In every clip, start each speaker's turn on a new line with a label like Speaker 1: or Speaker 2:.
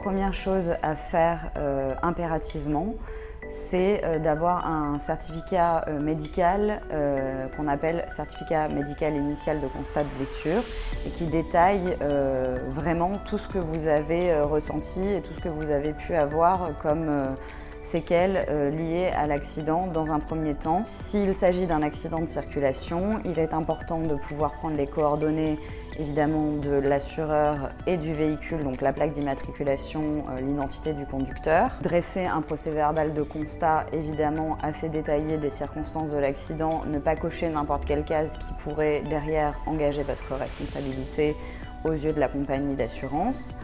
Speaker 1: première chose à faire impérativement, c'est d'avoir un certificat médical qu'on appelle certificat médical initial de constat de blessure et qui détaille vraiment tout ce que vous avez ressenti et tout ce que vous avez pu avoir comme séquelles liées à l'accident dans un premier temps. S'il s'agit d'un accident de circulation, il est important de pouvoir prendre les coordonnées évidemment de l'assureur et du véhicule, donc la plaque d'immatriculation, l'identité du conducteur. Dresser un procès-verbal de constat évidemment assez détaillé des circonstances de l'accident, ne pas cocher n'importe quelle case qui pourrait derrière engager votre responsabilité aux yeux de la compagnie d'assurance.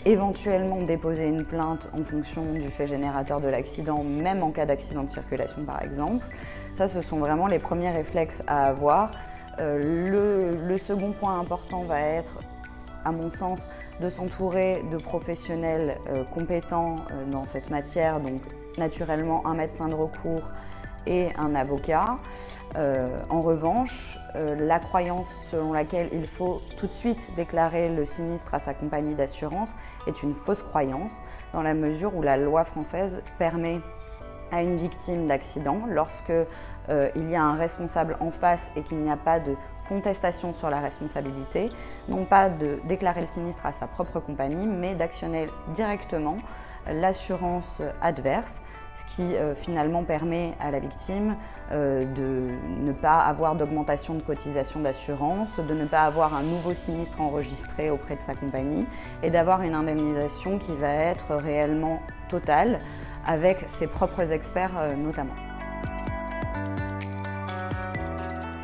Speaker 1: Éventuellement déposer une plainte en fonction du fait générateur de l'accident, même en cas d'accident de circulation par exemple. Ça, ce sont vraiment les premiers réflexes à avoir. Le second point important va être, à mon sens, de s'entourer de professionnels compétents dans cette matière, donc naturellement un médecin de recours et un avocat. En revanche, la croyance selon laquelle il faut tout de suite déclarer le sinistre à sa compagnie d'assurance est une fausse croyance, dans la mesure où la loi française permet à une victime d'accident, lorsque il y a un responsable en face et qu'il n'y a pas de contestation sur la responsabilité, non pas de déclarer le sinistre à sa propre compagnie, mais d'actionner directement l'assurance adverse, ce qui finalement permet à la victime de ne pas avoir d'augmentation de cotisation d'assurance, de ne pas avoir un nouveau sinistre enregistré auprès de sa compagnie et d'avoir une indemnisation qui va être réellement totale avec ses propres experts notamment.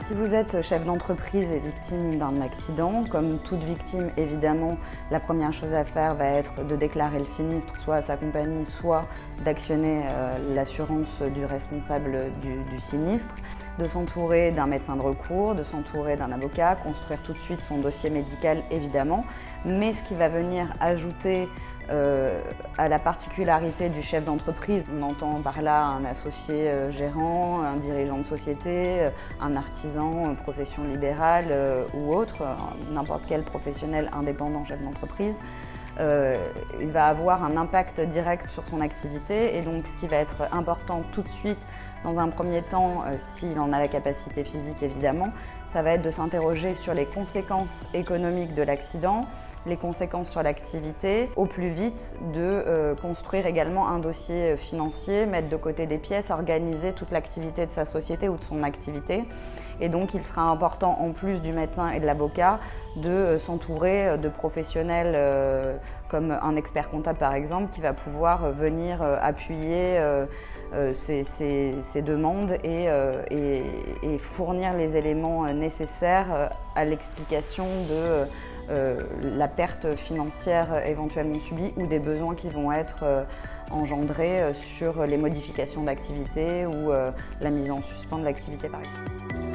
Speaker 1: Si vous êtes chef d'entreprise et victime d'un accident, comme toute victime, évidemment, la première chose à faire va être de déclarer le sinistre, soit à sa compagnie, soit d'actionner l'assurance du responsable du sinistre, de s'entourer d'un médecin de recours, de s'entourer d'un avocat, construire tout de suite son dossier médical, évidemment. Mais ce qui va venir ajouter à la particularité du chef d'entreprise, on entend par là un associé gérant, un dirigeant de société, un artisan, profession libérale ou autre, n'importe quel professionnel indépendant chef d'entreprise, il va avoir un impact direct sur son activité et donc ce qui va être important tout de suite dans un premier temps, s'il en a la capacité physique évidemment, ça va être de s'interroger sur les conséquences économiques de l'accident, les conséquences sur l'activité, au plus vite de construire également un dossier financier, mettre de côté des pièces, organiser toute l'activité de sa société ou de son activité. Et donc il sera important, en plus du médecin et de l'avocat, de s'entourer de professionnels comme un expert comptable par exemple, qui va pouvoir venir appuyer ces demandes et fournir les éléments nécessaires à l'explication de la perte financière éventuellement subie ou des besoins qui vont être engendrés sur les modifications d'activité ou la mise en suspens de l'activité par exemple.